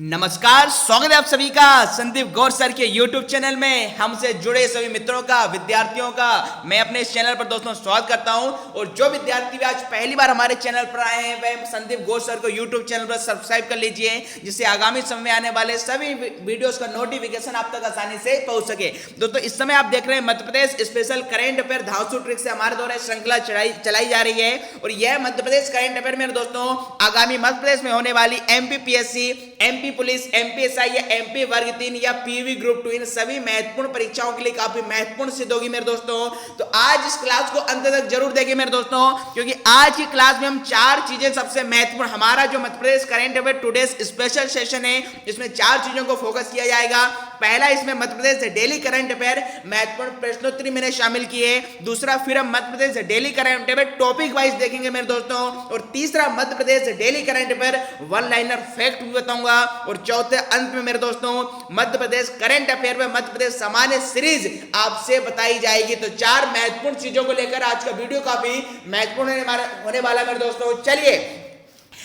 नमस्कार, स्वागत है आप सभी का संदीप गौर सर के YouTube चैनल में। हमसे जुड़े सभी मित्रों का, विद्यार्थियों का मैं अपने इस चैनल पर दोस्तों स्वागत करता हूं। और जो विद्यार्थी भी आज पहली बार हमारे चैनल पर आए हैं वह संदीप गौर सर को YouTube चैनल पर सब्सक्राइब कर लीजिए, जिससे आगामी समय में आने वाले सभी वीडियोस का नोटिफिकेशन आप तक आसानी से पहुंच सके। दोस्तों इस समय आप देख रहे हैं Madhya Pradesh special current affair धांसू trick से हमारे द्वारा श्रृंखला चलाई जा रही है। और यह मध्य प्रदेश करंट अफेयर में दोस्तों आगामी मध्य प्रदेश में होने वाली MPPSC, MP पुलिस, MPSI या MP वर्ग 3 या PV ग्रुप 2 इन सभी महत्वपूर्ण परीक्षाओं के लिए काफी महत्वपूर्ण सिद्ध होगी मेरे दोस्तों। तो आज इस क्लास को अंत तक जरूर देखें मेरे दोस्तों, क्योंकि आज की क्लास में हम चार चीजें सबसे महत्वपूर्ण, हमारा जो Madhya Pradesh current affair today's special session है इसमें चार चीजों को फोकस किया जाएगा। पहला, इसमें Madhya Pradesh daily current affair महत्वपूर्ण प्रश्नोत्तरी मैंने शामिल किए। दूसरा, फिर हम Madhya Pradesh daily current affair topic wise देखेंगे मेरे दोस्तों। और तीसरा, Madhya Pradesh daily current affair one liner fact भी बताऊंगा। और चौथे, अंत में मेरे दोस्तों मध्य प्रदेश करंट अफेयर में मध्य प्रदेश सामान्य सीरीज आपसे बताई जाएगी। तो चार महत्वपूर्ण चीजों को लेकर आज का वीडियो काफी महत्वपूर्ण होने वाला मेरे दोस्तों। चलिए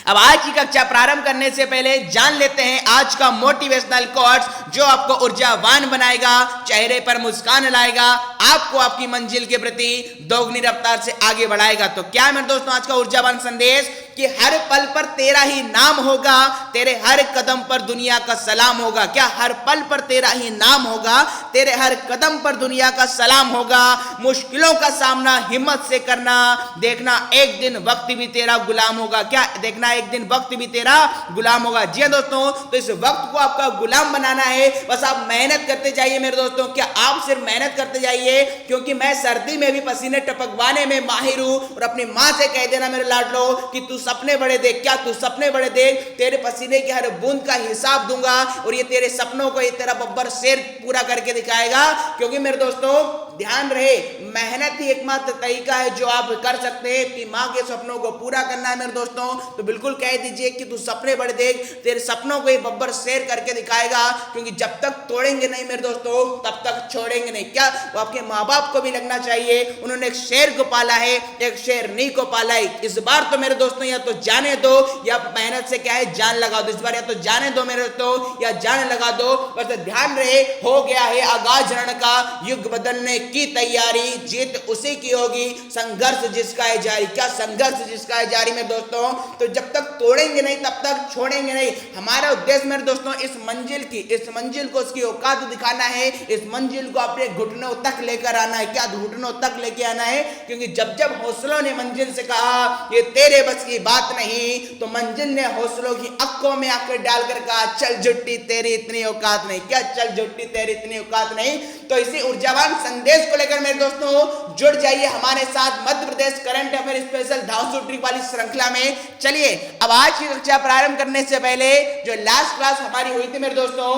अब आज की कक्षा प्रारंभ करने से पहले जान लेते हैं आज का मोटिवेशनल कोट्स, जो आपको ऊर्जावान बनाएगा, चेहरे पर मुस्कान लाएगा, आपको आपकी मंजिल के प्रति दोगुनी रफ्तार से आगे बढ़ाएगा। तो क्या है मेरे दोस्तों आज का ऊर्जावान संदेश कि हर पल पर तेरा ही नाम होगा, तेरे हर कदम पर दुनिया का सलाम होगा। क्या हर पल पर तेरा ही नाम होगा, तेरे हर कदम पर दुनिया का सलाम होगा। मुश्किलों का सामना हिम्मत से करना, देखना एक दिन वक्त भी तेरा गुलाम होगा। क्या देखना एक दिन वक्त भी तेरा गुलाम होगा। जी हां दोस्तों, तो इस वक्त को आपका गुलाम बनाना है, बस आप मेहनत करते जाइए मेरे दोस्तों। क्या आप सिर्फ मेहनत करते जाइए, क्योंकि मैं सर्दी में भी पसीने टपकवाने में माहिर हूं। और अपनी मां से कह देना मेरे लाडलो कि तू सपने बड़े देख। क्या तू सपने बड़े देख, तेरे पसीने की हर बूंद का हिसाब दूंगा और ये तेरे सपनों को ये तेरा बब्बर शेर पूरा करके दिखाएगा। क्योंकि मेरे दोस्तों ध्यान रहे, मेहनत ही एकमात्र तरीका है जो आप कर सकते हैं कि मां के सपनों को पूरा करना है मेरे दोस्तों। तो बिल्कुल कह दीजिए कि तू सपने बड़े देख, तेरे सपनों को ये बब्बर शेर करके दिखाएगा। क्योंकि जब तक तोड़ेंगे नहीं मेरे दोस्तों तब तक छोड़ेंगे नहीं। क्या वो आपके माँ बाप को भी लगना चाहिए, उन्होंने एक शेर को पाला है, एक शेरनी को पाला है। इस बार तो मेरे दोस्तों या तो जाने दो या मेहनत से क्या है जान लगा दो। इस बार या तो जाने दो मेरे दोस्तों या जान लगा दो। बस ध्यान रहे, हो गया है आगाज रण का, युग बदलने की तैयारी, जीत उसी की होगी, संघर्ष जिसका है जारी। क्या संघर्ष जिसका है जारी मेरे दोस्तों। तो जब तक तोड़ेंगे नहीं तब तक छोड़ेंगे नहीं। हमारा उद्देश्य मेरे दोस्तों इस मंजिल को उसकी औकात दिखाना है, इस मंजिल को अपने घुटनों तक लेकर आना है। क्या घुटनों तक लेके आना है, क्योंकि जब जब हौसलों ने मंजिल से कहा ये तेरे बस की बात नहीं, तो मंजिल ने हौसलों की आंखों में आंखें डालकर कहा चल झुट्टी तेरी इतनी औकात नहीं। क्या चल झुट्टी तेरी इतनी औकात नहीं। तो इसी ऊर्जावान संदेश को लेकर मेरे दोस्तों जुड़ जाइए हमारे साथ मध्य Pradesh current affair special धांसू trick वाली श्रृंखला में। चलिए अब आज की कक्षा प्रारंभ करने से पहले जो लास्ट क्लास हमारी हुई थी मेरे दोस्तों,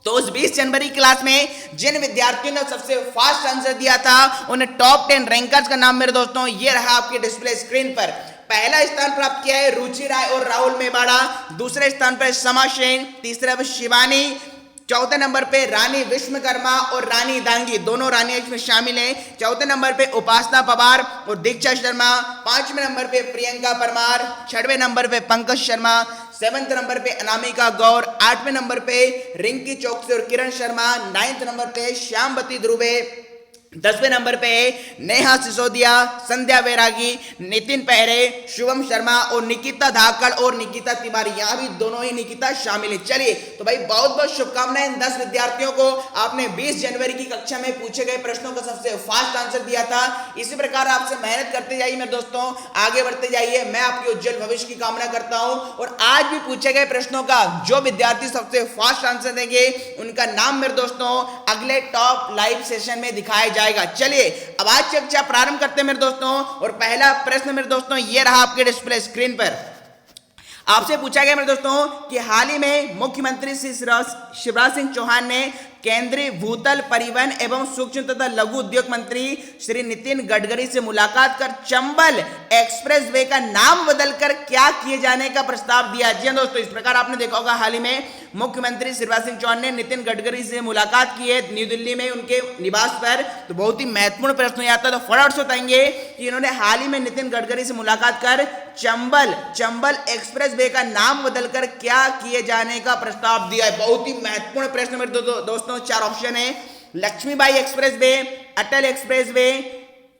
तो उस 20 जनवरी क्लास में जिन विद्यार्थियों ने सबसे फास्ट आंसर दिया था उन्हें टॉप 10 रैंकर्स का नाम मेरे दोस्तों ये रहा आपके डिस्प्ले स्क्रीन पर। पहला स्थान प्राप्त किया है रुचि राय और राहुल मेवाड़ा, दूसरे स्थान पर समा सेन, तीसरे पर शिवानी, चौथे नंबर पे रानी विश्वकर्मा और रानी दांगी, दोनों रानी इसमें शामिल हैं। चौथे नंबर पे उपासना पवार और दीक्षा शर्मा, पांचवें नंबर पे प्रियंका परमार, छठवें नंबर पे पंकज शर्मा, 7वें नंबर पे अनामिका गौर, 8वें नंबर पे रिंकी चौकसी और किरण शर्मा, 9वें नंबर पे श्यामवती ध्रुवे, 10वें नंबर पे नेहा सिसोदिया, संध्या वैरागी, नितिन पहरे, शुभम शर्मा और निकिता धाकड़ और निकिता तिवारी, यहाँ भी दोनों ही निकिता शामिल है। चलिए तो भाई बहुत बहुत शुभकामनाएं इन 10 विद्यार्थियों को। आपने 20 जनवरी की कक्षा में पूछे गए प्रश्नों का सबसे फास्ट आंसर दिया था। इसी प्रकार आपसे मेहनत करते जाइए मेरे दोस्तों, आगे बढ़ते जाइए। मैं आपके उज्जवल भविष्य की कामना करता हूं। और आज भी पूछे गए प्रश्नों का जो विद्यार्थी सबसे फास्ट आंसर देंगे उनका नाम मेरे दोस्तों अगले टॉप लाइव सेशन में दिखाया जाएगा। चलिए अब आज की कक्षा प्रारंभ करते हैं मेरे दोस्तों। और पहला प्रश्न मेरे दोस्तों ये रहा आपके डिस्प्ले स्क्रीन पर। आपसे पूछा गया मेरे दोस्तों कि हाल ही में मुख्यमंत्री श्री शिवराज सिंह चौहान ने केंद्रीय भूतल परिवहन एवं सूक्ष्म तथा लघु उद्योग मंत्री श्री नितिन गडकरी से मुलाकात कर चंबल एक्सप्रेस वे का नाम बदलकर क्या किए जाने का प्रस्ताव दिया। जी दोस्तों, इस प्रकार आपने देखा होगा हाल ही में मुख्यमंत्री शिवराज सिंह चौहान ने नितिन गडकरी से मुलाकात की है न्यू दिल्ली में उनके निवास पर। तो बहुत ही महत्वपूर्ण प्रश्न आता है, तो फटाफट से बताएंगे कि इन्होंने हाल ही में नितिन गडकरी से मुलाकात कर चंबल एक्सप्रेस वे का नाम बदलकर क्या किए जाने का प्रस्ताव दिया है। बहुत ही महत्वपूर्ण प्रश्न मेरे दोस्तों, 4 ऑप्शन है, Laxmibai expressway, Atal expressway,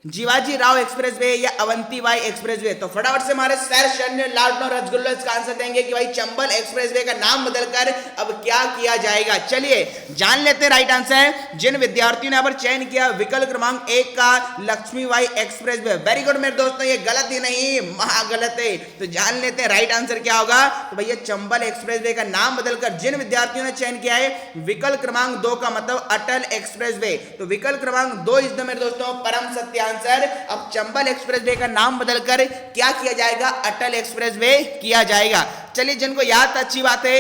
Jiwaji Rao expressway या अवंतीबाई एक्सप्रेस वे। तो फटाफट से हमारे सर शन्य लाडनो रसगुल्ला इसका आंसर देंगे कि भाई चंबल एक्सप्रेस वे का नाम बदलकर अब क्या किया जाएगा। चलिए जान लेते हैं राइट आंसर। जिन विद्यार्थियों ने यहाँ पर चयन किया विकल्प क्रमांक 1 का Lakshmibai expressway. Very good मेरे दोस्तों, ये गलत ही नहीं महा गलत है। तो जान लेते हैं राइट आंसर क्या होगा। तो भैया चंबल एक्सप्रेस वे का नाम बदलकर जिन विद्यार्थियों ने चयन किया है विकल्प क्रमांक 2 का मतलब अटल एक्सप्रेस वे। तो विकल्प क्रमांक 2 इज द मेरे दोस्तों परम सत्य आंसर। अब चंबल एक्सप्रेस वे का नाम बदलकर क्या किया जाएगा, अटल एक्सप्रेस वे किया जाएगा। चलिए जिनको याद अच्छी बात है,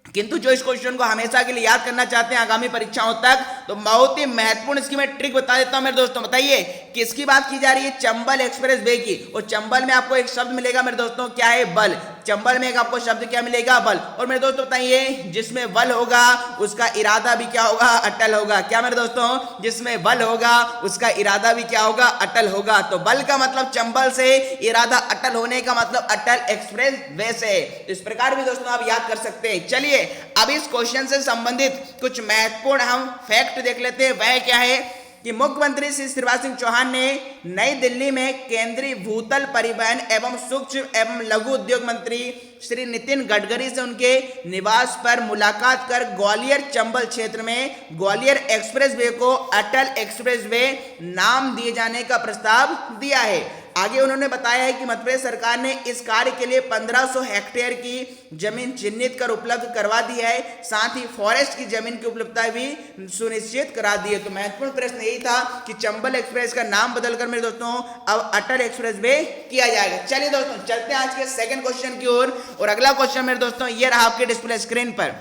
किंतु जो इस क्वेश्चन को हमेशा के लिए याद करना चाहते हैं आगामी परीक्षाओं तक, तो बहुत ही महत्वपूर्ण इसकी मैं ट्रिक बता देता हूं मेरे दोस्तों। बताइए किसकी बात की जा रही है, चंबल एक्सप्रेस वे की। और चंबल में आपको एक शब्द मिलेगा मेरे दोस्तों, क्या है, बल। चंबल में एक आपको शब्द क्या मिलेगा, बल। और मेरे दोस्तों बताइए जिसमें बल होगा उसका इरादा भी क्या होगा, अटल होगा। क्या मेरे दोस्तों, जिसमें बल होगा उसका इरादा भी क्या होगा, अटल होगा। तो बल का मतलब चंबल से, इरादा अटल होने का मतलब अटल एक्सप्रेस वे से। इस प्रकार भी दोस्तों आप याद कर सकते हैं। चलिए अब इस क्वेश्चन से संबंधित कुछ महत्वपूर्ण हम फैक्ट देख लेते हैं। वह क्या है कि मुख्यमंत्री श्री शिवराज सिंह चौहान ने नई दिल्ली में केंद्रीय भूतल परिवहन एवं सूक्ष्म एवं लघु उद्योग मंत्री श्री नितिन गडकरी से उनके निवास पर मुलाकात कर ग्वालियर चंबल क्षेत्र में ग्वालियर एक्सप्रेस वे को अटल एक्सप्रेस वे नाम दिए जाने का प्रस्ताव दिया है। आगे उन्होंने बताया है कि मध्य प्रदेश सरकार ने इस कार्य के लिए 1500 हेक्टेयर की जमीन चिन्हित कर उपलब्ध करवा दी है, साथ ही फॉरेस्ट की जमीन की उपलब्धता भी सुनिश्चित करा दी है। तो महत्वपूर्ण प्रश्न यही था कि चंबल एक्सप्रेस का नाम बदलकर मेरे दोस्तों अब अटल एक्सप्रेस वे किया जाएगा। चलिए दोस्तों चलते हैं आज के सेकंड क्वेश्चन की ओर। और अगला क्वेश्चन मेरे दोस्तों ये रहा आपके डिस्प्ले स्क्रीन पर।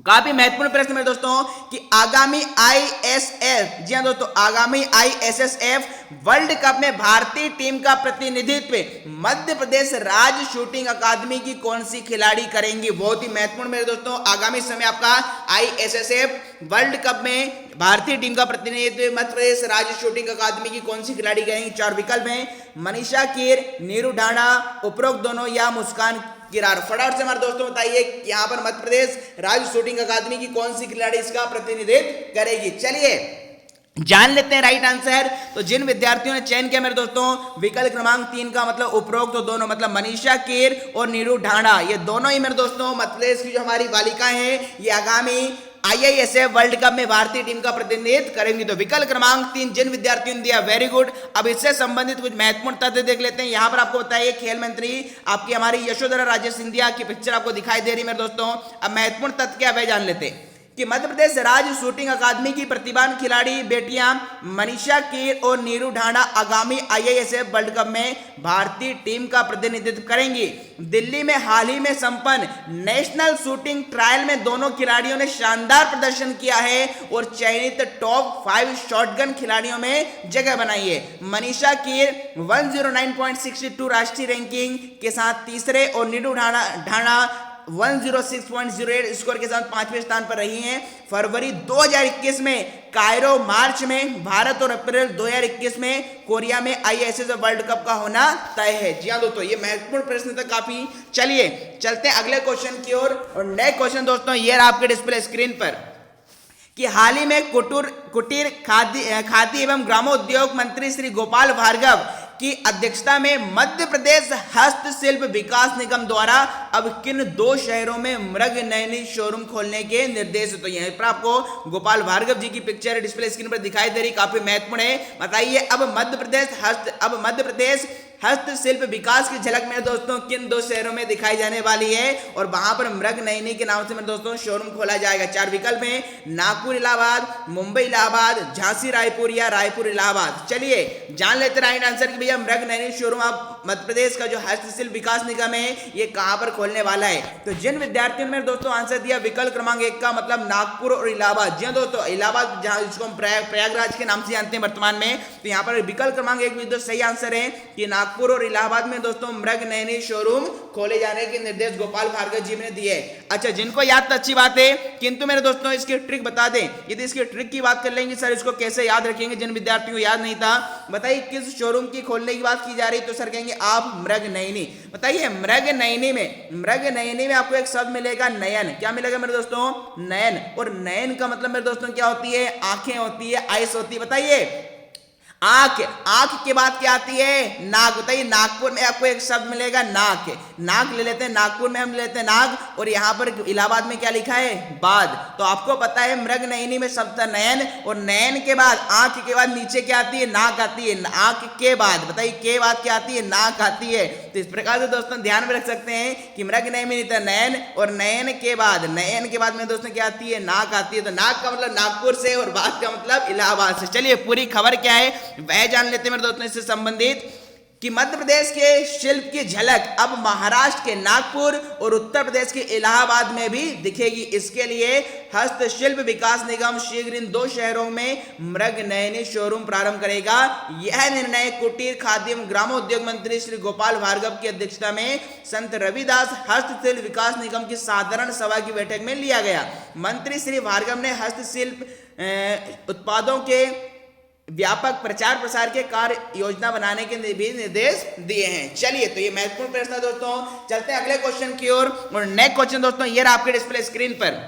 काफी महत्वपूर्ण प्रश्न मेरे दोस्तों कि आगामी आईएसएफ, जी हां दोस्तों, आगामी आईएसएसएफ वर्ल्ड कप में भारतीय टीम का प्रतिनिधित्व मध्य प्रदेश राज्य शूटिंग अकादमी की कौन सी खिलाड़ी करेंगी। बहुत ही महत्वपूर्ण मेरे दोस्तों, आगामी समय आपका आईएसएसएफ वर्ल्ड कप में भारतीय टीम का प्रतिनिधित्व मध्य प्रदेश राज्य शूटिंग अकादमी की कौन सी खिलाड़ी करेंगी। 4 विकल्प हैं, मनीषा कीर, नीरू ढांडा, उपरोक्त दोनों या मुस्कान किरार। फटाफट से हमारे दोस्तों बताइए यहाँ पर मध्य प्रदेश राज्य शूटिंग अकादमी की कौन सी खिलाड़ी इसका प्रतिनिधित्व करेगी। चलिए जान लेते हैं राइट आंसर। तो जिन विद्यार्थियों ने चयन किया मेरे दोस्तों विकल्प क्रमांक 3 का मतलब उपरोक्त तो दोनों मतलब मनीषा कीर और नीरू ढांडा, ये दोनों ही मेरे दोस्तों मध्य प्रदेश की जो हमारी बालिकाएं हैं ये आगामी आईआईएसएफ वर्ल्ड कप में भारतीय टीम का प्रतिनिधित्व करेंगी। तो विकल्प क्रमांक 3 जिन विद्यार्थियों ने दिया, वेरी गुड। अब इससे संबंधित कुछ महत्वपूर्ण तथ्य देख लेते हैं। यहाँ पर आपको बताइए खेल मंत्री आपकी हमारी यशोधरा राजे सिंधिया की पिक्चर आपको दिखाई दे रही है मेरे दोस्तों। अब महत्वपूर्ण तथ्य क्या है जान लेते हैं कि मध्य प्रदेश राज्य शूटिंग अकादमी की प्रतिभावान खिलाड़ी बेटियां मनीषा कीर और नीरू ढांडा आगामी आईआईएसएफ वर्ल्ड कप में भारतीय टीम का प्रतिनिधित्व करेंगी। दिल्ली में हाल ही में संपन्न नेशनल शूटिंग ट्रायल में दोनों खिलाड़ियों ने शानदार प्रदर्शन किया है और चयनित टॉप 5 शॉटगन खिलाड़ियों में जगह बनाई है। मनीषा कीर 109.62 राष्ट्रीय रैंकिंग के साथ तीसरे और नीरू ढांडा 106.08 स्कोर के साथ 5वें स्थान पर रही हैं। फरवरी 2021 में कायरो, मार्च में भारत और अप्रैल 2021 में कोरिया में आईएसएसएफ वर्ल्ड कप का होना तय है। जी हाँ दोस्तों, ये महत्वपूर्ण प्रश्न था काफी। चलिए चलते हैं अगले क्वेश्चन की ओर। और नए क्वेश्चन दोस्तों ये रहा आपके डिस्प्ले स्क्रीन पर कि हाल ही में कुटीर खादी एवं ग्रामोद्योग मंत्री श्री गोपाल भार्गव की अध्यक्षता में मध्य प्रदेश हस्तशिल्प विकास निगम द्वारा अब किन 2 शहरों में मृग नयनी शोरूम खोलने के निर्देश। तो यहीं पर आपको गोपाल भार्गव जी की पिक्चर डिस्प्ले स्क्रीन पर दिखाई दे रही, काफी महत्वपूर्ण है। बताइए अब मध्य प्रदेश हस्तशिल्प विकास की झलक मेरे दोस्तों किन 2 शहरों में दिखाई जाने वाली है और वहां पर मृग नयनी के नाम से मेरे दोस्तों शोरूम खोला जाएगा। 4 विकल्प हैं, नागपुर इलाहाबाद, मुंबई इलाहाबाद, झांसी रायपुर या रायपुर इलाहाबाद। चलिए जान लेते राइट आंसर कि भैया मृग नयनी शोरूम आप मध्य प्रदेश का जो हस्तशिल्प विकास निगम है ये कहां पर खोलने वाला है? तो जिन विद्यार्थियों ने मेरे दोस्तों आंसर दिया विकल्प क्रमांक 1 का मतलब नागपुर और इलाहाबाद, जी हाँ दोस्तों, इलाहाबाद जहां जिसको हम प्रयागराज के नाम से जानते हैं वर्तमान में, तो यहाँ पर विकल्प क्रमांक 1 में सही आंसर है कि नागपुर और इलाहाबाद में दोस्तों मृग नयनी शोरूम खोले जाने के निर्देश गोपाल भार्गव जी ने दिए। अच्छा, जिनको याद तो अच्छी बात है, किंतु मेरे दोस्तों इसकी ट्रिक बता दें। यदि इसकी ट्रिक की बात कर लेंगे सर इसको कैसे याद रखेंगे, जिन विद्यार्थियों को याद नहीं था, बताइए किस शोरूम की खोलने की बात की जा रही, तो सर कहेंगे आप मृग नयनी। बताइए मृग नयनी में आपको एक शब्द मिलेगा नयन। क्या मिलेगा मेरे दोस्तों? नयन। और नयन का मतलब मेरे दोस्तों क्या होती है? आंखें होती है, आइस होती है। बताइए आंख के बाद क्या आती है? नाक। बताइए नागपुर में आपको एक शब्द मिलेगा नाक ले लेते हैं, नागपुर में हम ले लेते हैं नाग, और यहां पर इलाहाबाद में क्या लिखा है? बाद। तो आपको पता है मृग नयनी में शब्द था नयन, और नयन के बाद आंख के बाद नीचे क्या आती है? नाक आती है। आंख के बाद बताइए के बाद क्या आती है? नाक आती है। तो इस प्रकार से दोस्तों ध्यान में रख सकते हैं कि मृग नयनी था नयन, और नयन के बाद में दोस्तों क्या आती है? नाक आती है। तो नाक का मतलब नागपुर से और बाद का मतलब इलाहाबाद से। चलिए पूरी खबर क्या है वह जान लेते हैं मेरे दोस्तों इससे संबंधित, कि मध्य प्रदेश के शिल्प की झलक अब महाराष्ट्र के नागपुर और उत्तर प्रदेश के इलाहाबाद में भी दिखेगी। इसके लिए हस्तशिल्प विकास निगम शीघ्र इन 2 शहरों में मृग नयनी शोरूम प्रारंभ करेगा। यह निर्णय कुटीर खाद्य एवं ग्रामोद्योग मंत्री श्री गोपाल भार्गव की अध्यक्षता में संत रविदास हस्तशिल्प विकास निगम की साधारण सभा की बैठक में लिया गया। मंत्री श्री भार्गव ने हस्तशिल्प उत्पादों के व्यापक प्रचार प्रसार के कार्य योजना बनाने के भी निर्देश दिए हैं। चलिए तो ये महत्वपूर्ण प्रश्न है दोस्तों। चलते हैं अगले क्वेश्चन की ओर, और नेक्स्ट क्वेश्चन दोस्तों ये रहा आपके डिस्प्ले स्क्रीन पर,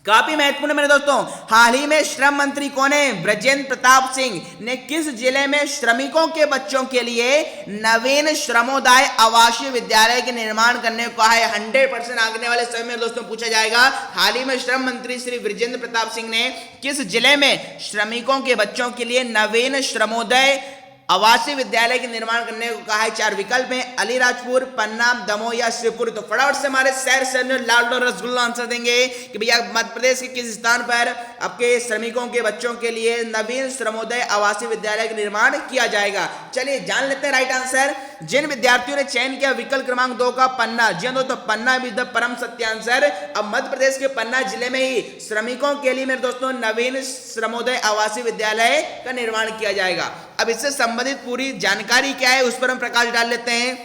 काफी महत्वपूर्ण मेरे दोस्तों। हाल ही में श्रम मंत्री कौन है? ब्रजेंद्र प्रताप सिंह ने किस जिले में श्रमिकों के बच्चों के लिए नवीन श्रमोदय आवासीय विद्यालय के निर्माण करने को कहा है? 100% आगने वाले समय में दोस्तों पूछा जाएगा। हाल ही में श्रम मंत्री श्री ब्रजेंद्र प्रताप सिंह ने किस जिले में श्रमिकों के बच्चों के लिए नवीन श्रमोदय आवासीय विद्यालय के निर्माण करने को कहा है? 4 विकल्प हैं, अलीराजपुर, पन्ना, दमोह या शिवपुरी। तो फटाफट से हमारे शहर में लाल और रसगुल्ला आंसर देंगे कि भैया मध्य प्रदेश के किस स्थान पर आपके श्रमिकों के बच्चों के लिए नवीन श्रमोदय आवासीय विद्यालय का निर्माण किया जाएगा। चलिए जान लेते हैं राइट आंसर। जिन विद्यार्थियों ने चयन किया विकल्प क्रमांक 2 का पन्ना, जी दोस्तों पन्ना भी द परम सत्य आंसर। अब मध्य प्रदेश के पन्ना जिले में ही श्रमिकों के लिए मेरे दोस्तों नवीन श्रमोदय आवासीय विद्यालय का निर्माण किया जाएगा। अब इससे संबंधित पूरी जानकारी क्या है उस पर हम प्रकाश डाल लेते हैं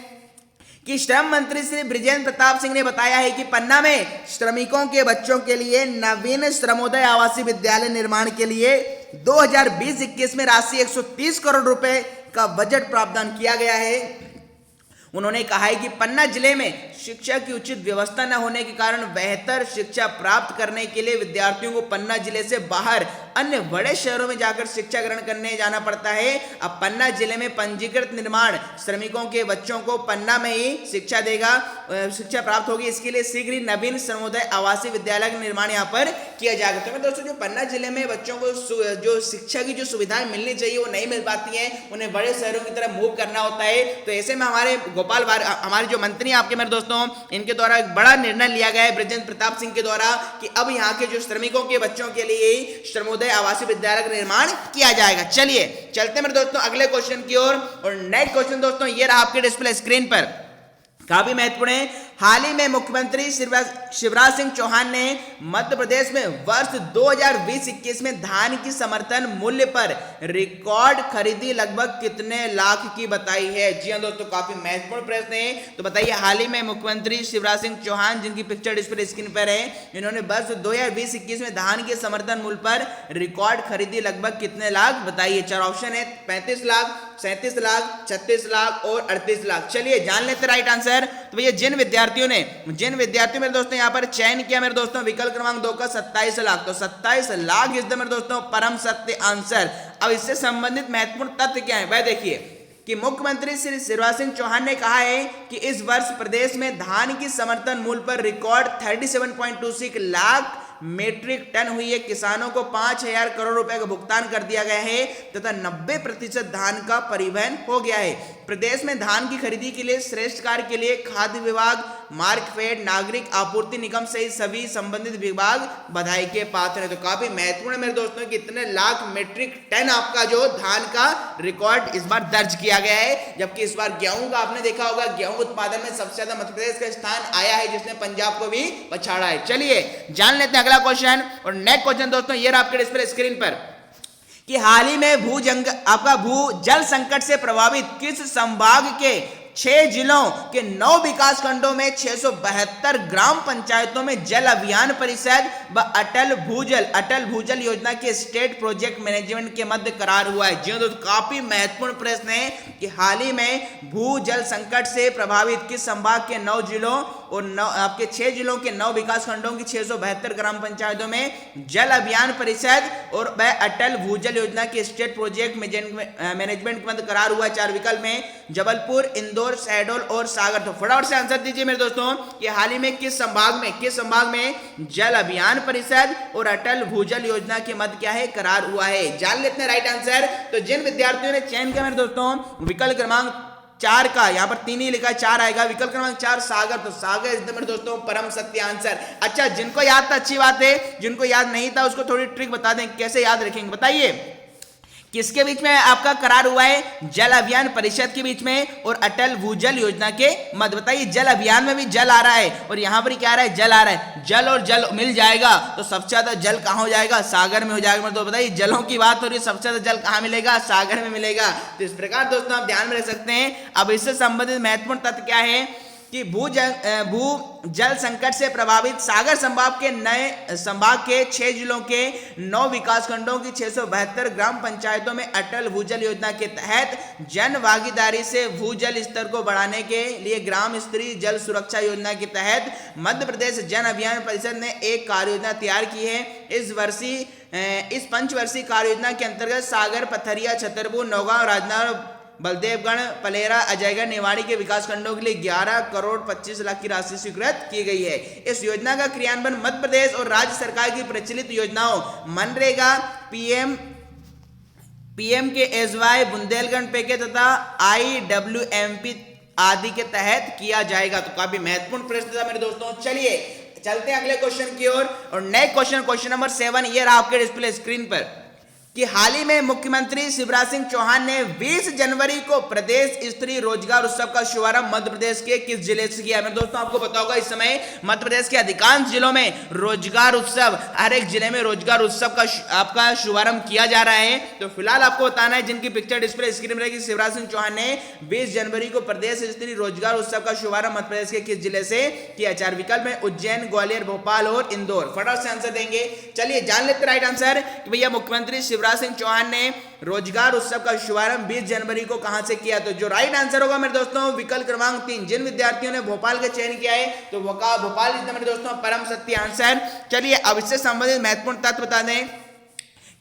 कि श्रम मंत्री श्री ब्रजेंद्र प्रताप सिंह ने बताया है कि पन्ना में श्रमिकों के बच्चों के लिए नवीन श्रमोदय आवासीय विद्यालय निर्माण के लिए 2020-21 में राशि 130 करोड़ रुपए का बजट प्रावधान किया गया है। उन्होंने कहा है कि पन्ना जिले में शिक्षा की उचित व्यवस्था न होने के कारण बेहतर शिक्षा प्राप्त करने के लिए विद्यार्थियों को पन्ना जिले से बाहर अन्य बड़े शहरों में जाकर शिक्षा ग्रहण करने जाना पड़ता है। अब पन्ना जिले में पंजीकृत निर्माण श्रमिकों के बच्चों को पन्ना में ही शिक्षा प्राप्त होगी। इसके लिए शीघ्र ही नवीन श्रमोदय आवासीय विद्यालय का निर्माण यहाँ पर किया जाएगा। तो दोस्तों जो पन्ना जिले में बच्चों को जो शिक्षा की जो सुविधाएं मिलनी चाहिए वो नहीं मिल पाती हैं, उन्हें बड़े शहरों की तरफ मूव करना होता है। तो ऐसे में हमारे जो मंत्री आपके मेरे दोस्तों इनके द्वारा एक बड़ा निर्णय लिया गया है ब्रजेंद्र प्रताप सिंह के द्वारा कि अब यहाँ के जो श्रमिकों के बच्चों के लिए श्रमोदय आवासीय विद्यालय का निर्माण किया जाएगा। चलिए चलते हैं मेरे दोस्तों अगले क्वेश्चन की ओर, और नेक्स्ट क्वेश्चन दोस्तों ये रहा आपके डिस्प्ले स्क्रीन पर, काफी महत्वपूर्ण है। हाल ही में मुख्यमंत्री शिवराज सिंह चौहान ने मध्य प्रदेश में वर्ष 2020-21 में धान की समर्थन मूल्य पर रिकॉर्ड खरीदी लगभग कितने लाख की बताई है? जी हाँ दोस्तों काफी महत्वपूर्ण प्रश्न है। तो बताइए हाल ही में मुख्यमंत्री शिवराज सिंह चौहान जिनकी पिक्चर डिस्प्ले स्क्रीन पर है, इन्होंने वर्ष 2020-21 में धान के समर्थन मूल्य पर रिकॉर्ड खरीदी लगभग कितने लाख बताइए? 4 ऑप्शन है, 35 लाख, 37 लाख, 36 लाख और 38 लाख। चलिए जान लेते राइट आंसर। तो भैया जिन विद्यार्थियों मेरे दोस्तों यहाँ पर चयन किया मेरे दोस्तों विकल्प क्रमांक 2 का 27 लाख, तो 27 लाख इज द मेरे दोस्तों परम सत्य आंसर। अब इससे संबंधित महत्वपूर्ण तथ्य क्या है वह देखिए कि मुख्यमंत्री श्री शिवराज सिंह चौहान ने कहा है कि इस वर्ष प्रदेश में धान की समर्थन मूल्य पर रिकॉर्ड 37.26 लाख मीट्रिक टन हुई है। किसानों को 5,000 करोड़ रुपए का भुगतान कर दिया गया है तथा 90% धान का परिवहन हो गया है। प्रदेश में धान की खरीदी के लिए श्रेष्ठ कार्य के लिए खाद्य विभाग मार्कफेड, नागरिक आपूर्ति निगम सहित सभी संबंधित विभाग बधाई के पात्र हैं। तो काफी महत्वपूर्ण है मेरे दोस्तों कि इतने लाख मीट्रिक टन आपका जो धान का रिकॉर्ड इस बार दर्ज किया गया है। जबकि इस बार गेहूं का आपने देखा होगा, गेहूं उत्पादन में सबसे ज्यादा मध्य प्रदेश का स्थान आया है, जिसने पंजाब को भी पछाड़ा है। चलिए जान लेते हैं अगला क्वेश्चन। और नेक्स्ट क्वेश्चन दोस्तों ये रहा आपके डिस्प्ले स्क्रीन पर कि हाल ही में भू जल संकट से प्रभावित किस संभाग के 6 जिलों के 9 विकास खंडों में 672 ग्राम पंचायतों में जल अभियान परिषद व अटल भूजल योजना के स्टेट प्रोजेक्ट मैनेजमेंट के मध्य करार हुआ है। जी दोस्तों काफी महत्वपूर्ण प्रश्न है कि हाल ही में भू जल संकट से प्रभावित किस संभाग के 9 जिलों और 6 जिलों के 9 विकास खंडों की 672 ग्राम पंचायतों में जल अभियान परिषद और वह अटल भूजल योजना के स्टेट प्रोजेक्ट मैनेजमेंट के मध्य करार हुआ है। 4 विकल्प में जबलपुर, इंदौर, शहडोल और सागर। तो फटाफट से आंसर दीजिए मेरे दोस्तों कि हाल ही में किस संभाग में जल अभियान परिषद और अटल भूजल योजना के मध्य क्या है, करार हुआ है। जान लेते हैं राइट आंसर। तो जिन विद्यार्थियों ने चयन किया मेरे दोस्तों विकल्प क्रमांक 4 का, यहाँ पर 3 ही लिखा है, 4 आएगा। विकल्प क्रमांक 4 सागर, तो सागर एकदम मेरे दोस्तों परम सत्य आंसर। अच्छा जिनको याद था अच्छी बात है, जिनको याद नहीं था उसको थोड़ी ट्रिक बता दें कैसे याद रखेंगे। बताइए किसके बीच में आपका करार हुआ है, जल अभियान परिषद के बीच में और अटल भूजल योजना के मध्य। बताइए जल अभियान में भी जल आ रहा है और यहां पर क्या आ रहा है, जल आ रहा है। जल और जल मिल जाएगा तो सबसे ज्यादा जल कहां हो जाएगा, सागर में हो जाएगा। तो बताइए जलों की बात हो रही है, सबसे ज्यादा जल कहां मिलेगा, सागर में मिलेगा। तो इस प्रकार दोस्तों आप ध्यान में रख सकते हैं। अब इससे संबंधित महत्वपूर्ण तथ्य क्या है कि भू जल संकट से प्रभावित सागर संभाग के 6 जिलों के 9 विकास खंडों की 672 ग्राम पंचायतों में अटल भूजल योजना के तहत जन भागीदारी से भूजल स्तर को बढ़ाने के लिए ग्राम स्तरीय जल सुरक्षा योजना के तहत मध्य प्रदेश जन अभियान परिषद ने एक कार्य योजना तैयार की है। इस पंचवर्षीय कार्य योजना के अंतर्गत सागर, पथरिया, छतरपुर, नौगांव, राजनांदगांव, बलदेवगढ़, पलेरा, अजयगढ़, निवाड़ी के विकास खंडों के लिए 11 करोड़ 25 लाख की राशि स्वीकृत की गई है। इस योजना का क्रियान्वयन मध्य प्रदेश और राज्य सरकार की प्रचलित योजनाओं मनरेगा, PMKSY, बुंदेलखंड पैकेज तथा IWMP आदि के तहत किया जाएगा। तो काफी महत्वपूर्ण प्रश्न था मेरे दोस्तों। चलिए चलते हैं अगले क्वेश्चन की ओर। और नेक्स्ट क्वेश्चन नंबर 7 ये रहा आपके डिस्प्ले स्क्रीन पर कि हाल ही में मुख्यमंत्री शिवराज सिंह चौहान ने 20 जनवरी को प्रदेश स्तरीय रोजगार उत्सव का शुभारंभ मध्य प्रदेश के किस जिले से किया। मेरे दोस्तों आपको पता होगा इस समय मध्य प्रदेश के अधिकांश जिलों में रोजगार उत्सव, हर एक जिले में रोजगार उत्सव का आपका शुभारंभ किया जा रहा है। तो फिलहाल आपको बताना है जिनकी पिक्चर डिस्प्ले स्क्रीन में रहेगी, शिवराज सिंह चौहान ने 20 जनवरी को प्रदेश स्तरीय रोजगार उत्सव का शुभारंभ मध्य प्रदेश के किस जिले से किया। 4 विकल्प में उज्जैन, ग्वालियर, भोपाल और इंदौर। फटाफट से आंसर देंगे। चलिए जान लेते राइट आंसर कि भैया मुख्यमंत्री शिवराज सिंह चौहान ने रोजगार उत्सव का शुभारंभ 20 जनवरी को कहां से किया। तो जो राइट आंसर होगा मेरे दोस्तों विकल्प क्रमांक 3। जिन विद्यार्थियों ने भोपाल का चयन किया है तो भोपाल इतना मेरे दोस्तों परम सत्य आंसर। चलिए अब इससे संबंधित महत्वपूर्ण तथ्य बता दें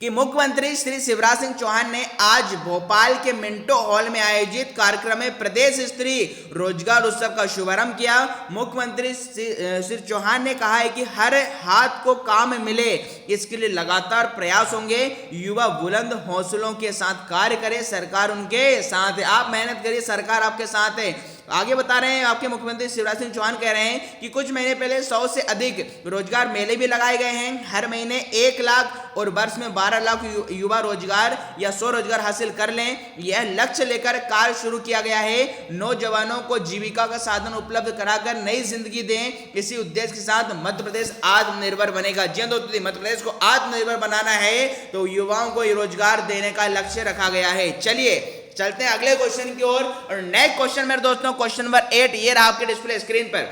कि मुख्यमंत्री श्री शिवराज सिंह चौहान ने आज भोपाल के मिंटो हॉल में आयोजित कार्यक्रम में प्रदेश स्तरीय रोजगार उत्सव का शुभारंभ किया। मुख्यमंत्री श्री चौहान ने कहा है कि हर हाथ को काम मिले इसके लिए लगातार प्रयास होंगे। युवा बुलंद हौसलों के साथ कार्य करें, सरकार उनके साथ है। आप मेहनत करिए, सरकार आपके साथ है। आगे बता रहे हैं आपके मुख्यमंत्री शिवराज सिंह चौहान कह रहे हैं कि कुछ महीने पहले 100 से अधिक रोजगार मेले भी लगाए गए हैं। हर महीने 1 लाख और वर्ष में 12 लाख युवा रोजगार या स्वरोजगार हासिल कर लें, यह लक्ष्य लेकर कार्य शुरू किया गया है। नौजवानों को जीविका का साधन उपलब्ध कराकर नई जिंदगी दें, इसी उद्देश्य के साथ मध्य प्रदेश आत्मनिर्भर बनेगा। जी दोस्तों मध्य प्रदेश को आत्मनिर्भर बनाना है तो युवाओं को रोजगार देने का लक्ष्य रखा गया है। चलिए चलते हैं अगले क्वेश्चन की ओर। और नेक्स्ट क्वेश्चन मेरे दोस्तों क्वेश्चन नंबर 8 ये रहा आपके डिस्प्ले स्क्रीन पर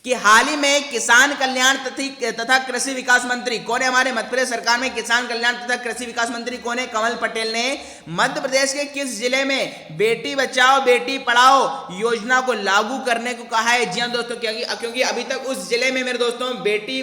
कि हाल ही में किसान कल्याण तथा कृषि विकास मंत्री कौन है। हमारे मध्य प्रदेश सरकार में किसान कल्याण तथा कृषि विकास मंत्री कौन है, कमल पटेल ने मध्य प्रदेश के किस जिले में बेटी बचाओ बेटी पढ़ाओ योजना को लागू करने को कहा है। जी हाँ दोस्तों, क्योंकि अभी तक उस जिले में मेरे दोस्तों बेटी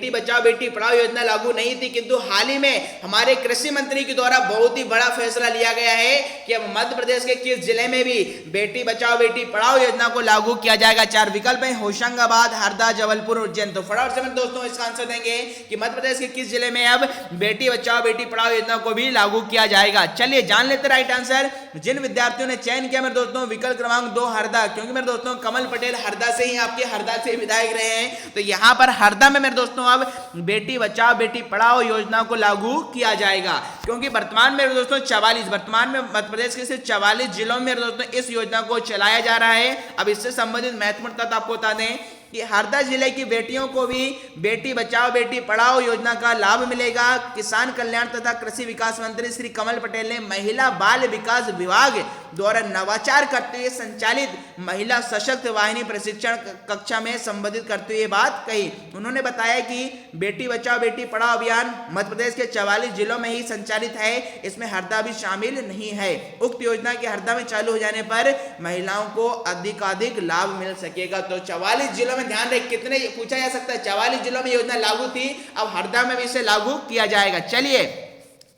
बचाओ बेटी पढ़ाओ योजना लागू नहीं थी, किंतु हाल ही में हमारे कृषि मंत्री के द्वारा बहुत ही बड़ा फैसला लिया गया है कि अब मध्य प्रदेश के किस जिले में भी बेटी बचाओ बेटी पढ़ाओ योजना को लागू किया जाएगा। 4 विकल्प हैं होशंगाबाद, हरदा, जबलपुर, उज्जैन। तो फटाफट से मेरे दोस्तों इसका आंसर देंगे कि मध्य प्रदेश के किस जिले में अब बेटी बचाओ बेटी पढ़ाओ योजना को भी लागू किया जाएगा। चलिए जान लेते राइट आंसर। जिन विद्यार्थियों ने चयन किया मेरे दोस्तों विकल्प क्रमांक 2 हरदा, क्योंकि मेरे दोस्तों कमल पटेल हरदा से ही आपके हरदा से विधायक रहे हैं, तो यहाँ पर हरदा में मेरे दोस्तों अब बेटी बचाओ बेटी पढ़ाओ योजना को लागू किया जाएगा। क्योंकि वर्तमान में मेरे दोस्तों 44 वर्तमान में मध्य प्रदेश के सिर्फ 44 जिलों में मेरे दोस्तों इस योजना को चलाया जा रहा है। अब इससे संबंधित महत्वपूर्ण तथ्य आपको बता दें कि हरदा जिले की बेटियों को भी बेटी बचाओ बेटी पढ़ाओ योजना का लाभ मिलेगा। किसान कल्याण तथा कृषि विकास मंत्री श्री कमल पटेल ने महिला बाल विकास विभाग द्वारा नवाचार करते हुए संचालित महिला सशक्त वाहिनी प्रशिक्षण कक्षा में संबोधित करते हुए बात कही। उन्होंने बताया कि बेटी बचाओ बेटी पढ़ाओ अभियान मध्य प्रदेश के 44 जिलों में ही संचालित है, इसमें हरदा भी शामिल नहीं है। उक्त योजना के हरदा में चालू हो जाने पर महिलाओं को अधिकाधिक लाभ मिल सकेगा। तो 44 जिलों ध्यान रहे, कितने पूछा जा सकता है, 44 जिलों में योजना लागू थी, अब हरदा में भी इसे लागू किया जाएगा। चलिए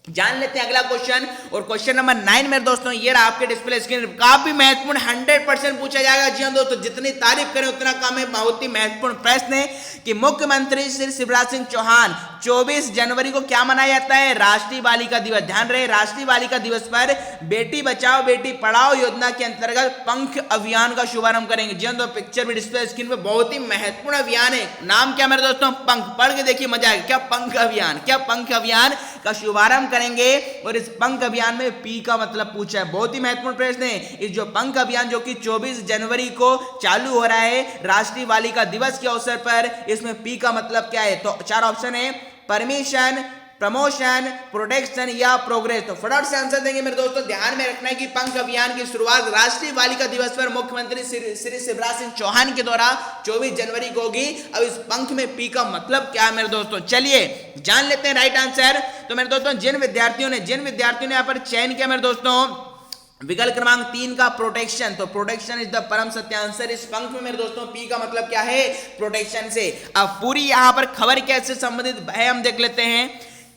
जान लेते हैं अगला क्वेश्चन, और क्वेश्चन नंबर 9 मेरे दोस्तों ये रहा आपके डिस्प्ले स्क्रीन। काफी महत्वपूर्ण 100% पूछा जाएगा। जी हाँ दोस्तों, जितनी तारीफ करें उतना कम है। बहुत ही महत्वपूर्ण प्रश्न है कि मुख्यमंत्री श्री शिवराज सिंह चौहान 24 जनवरी को क्या मनाया जाता है? राष्ट्रीय बालिका दिवस। ध्यान रहे, राष्ट्रीय बालिका दिवस पर बेटी बचाओ बेटी पढ़ाओ योजना के अंतर्गत पंख अभियान का शुभारंभ करेंगे। जी हाँ, तो पिक्चर भी डिस्प्ले स्क्रीन पे, बहुत ही महत्वपूर्ण अभियान है। नाम क्या मेरे दोस्तों? पंख। पढ़ के देखिए मजा आएगा। क्या पंख अभियान, क्या पंख अभियान का शुभारंभ करेंगे। और इस पंख अभियान में पी का मतलब पूछा है, बहुत ही महत्वपूर्ण प्रश्न है। इस जो पंख अभियान जो कि 24 जनवरी को चालू हो रहा है राष्ट्रीय बालिका दिवस के अवसर पर, इसमें पी का मतलब क्या है? तो 4 ऑप्शन है, परमिशन, प्रमोशन, प्रोटेक्शन या प्रोग्रेस। तो फटाफट से आंसर देंगे मेरे दोस्तों। ध्यान में रखना है कि पंख अभियान की शुरुआत राष्ट्रीय बालिका दिवस पर मुख्यमंत्री श्री शिवराज सिंह चौहान के द्वारा 24 जनवरी को होगी। अब इस पंख में पी का मतलब क्या है मेरे दोस्तों? चलिए जान लेते हैं राइट आंसर। तो मेरे दोस्तों जिन विद्यार्थियों ने यहाँ पर चयन किया मेरे दोस्तों विकल्प क्रमांक 3 का प्रोटेक्शन, तो प्रोटेक्शन इज द परम सत्य आंसर। इस पंख में मेरे दोस्तों पी का मतलब क्या है? प्रोटेक्शन से। अब पूरी यहां पर खबर कैसे संबंधित है हम देख लेते हैं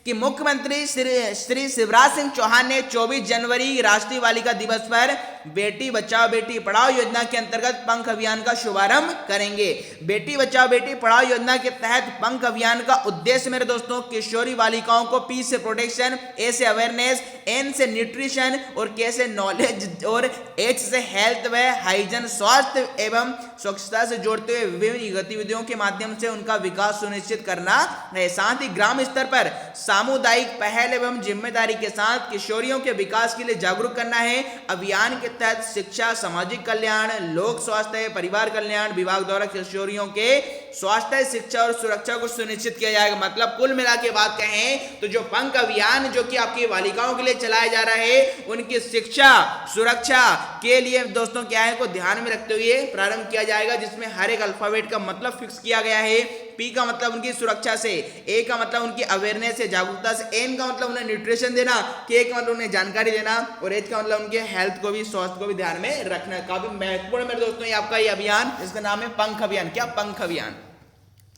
कि मुख्यमंत्री श्री शिवराज सिंह चौहान ने 24 जनवरी राष्ट्रीय बालिका दिवस पर बेटी बचाओ बेटी पढ़ाओ योजना के अंतर्गत पंख अभियान का शुभारंभ करेंगे। बेटी बचाओ बेटी पढ़ाओ योजना के तहत पंख अभियान का उद्देश्य मेरे दोस्तों किशोरी बालिकाओं को पी से प्रोटेक्शन, ए से अवेयरनेस, एन से न्यूट्रिशन और के से नॉलेज और एच से हेल्थ व हाइजीन स्वास्थ्य एवं स्वच्छता से जोड़ते हुए विभिन्न गतिविधियों के माध्यम से उनका विकास सुनिश्चित करना है। साथ ही ग्राम स्तर पर सामुदायिक पहल एवं जिम्मेदारी के साथ किशोरियों के विकास के लिए जागरूक करना है। अभियान के तहत शिक्षा, सामाजिक कल्याण, लोक स्वास्थ्य, परिवार कल्याण विभाग द्वारा किशोरियों के स्वास्थ्य, शिक्षा और सुरक्षा को सुनिश्चित किया जाएगा। मतलब कुल मिला के बात कहें तो जो पंख अभियान जो कि आपकी बालिकाओं के लिए चलाया जा रहा है, उनकी शिक्षा सुरक्षा के लिए दोस्तों क्या है को ध्यान में रखते हुए प्रारंभ किया जाएगा, जिसमें हर एक अल्फाबेट का मतलब फिक्स किया गया है। पी का मतलब उनकी सुरक्षा से, ए का मतलब उनकी अवेयरनेस से, जागरूकता से, एन का मतलब उन्हें न्यूट्रिशन देना, के का मतलब उन्हें जानकारी देना और एच का मतलब उनके हेल्थ को भी, स्वास्थ्य को भी ध्यान में रखना। काफी महत्वपूर्ण मेरे दोस्तों ये आपका ये अभियान, इसका नाम है पंख अभियान। क्या? पंख अभियान।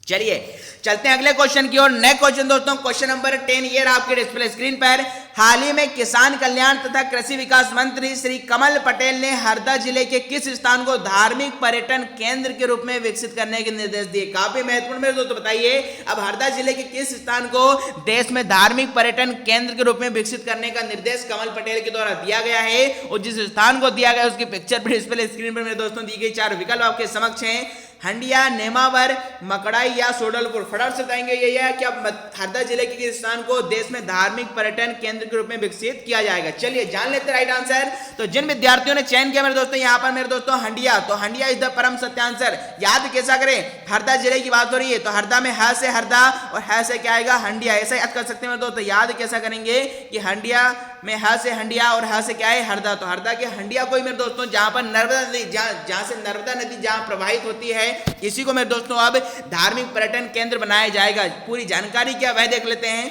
चलिए चलते हैं अगले क्वेश्चन की ओर। नेक्स्ट क्वेश्चन दोस्तों क्वेश्चन नंबर 10 ये रहा आपके डिस्प्ले स्क्रीन पर। हाल ही में किसान कल्याण तथा कृषि विकास मंत्री श्री कमल पटेल ने हरदा जिले के किस स्थान को धार्मिक पर्यटन केंद्र के रूप में विकसित करने के निर्देश दिए? काफी महत्वपूर्ण मेरे दोस्तों बताइए। अब हरदा जिले के किस स्थान को देश में धार्मिक पर्यटन केंद्र के रूप में विकसित करने का निर्देश कमल पटेल के द्वारा दिया गया है, और जिस स्थान को दिया गया उसकी पिक्चर डिस्प्ले स्क्रीन पर मेरे दोस्तों दी गई 4 विकल्प आपके समक्ष हैं। हंडिया, नेमावर, मकड़ाई या सोडलपुर। फटाफट से बताएंगे ये है कि अब हरदा जिले के किस स्थान को देश में धार्मिक पर्यटन केंद्र के रूप में विकसित किया जाएगा? चलिए जान लेते हैं राइट आंसर। तो जिन विद्यार्थियों ने चयन किया मेरे दोस्तों यहाँ पर मेरे दोस्तों हंडिया, तो हंडिया इज द परम सत्य आंसर। याद कैसा करें? हरदा जिले की बात हो रही है तो हरदा में ह से हरदा और ह से क्या आएगा? हंडिया। ऐसा याद कर सकते हैं मेरे दोस्तों। याद कैसा करेंगे कि हंडिया में ह से हंडिया और ह से क्या है? हरदा। तो हरदा के हंडिया को मेरे दोस्तों जहां पर नर्मदा नदी, जहां से नर्मदा नदी जहां प्रवाहित होती है, इसी को मेरे दोस्तों अब धार्मिक पर्यटन केंद्र बनाया जाएगा। पूरी जानकारी क्या वह देख लेते हैं।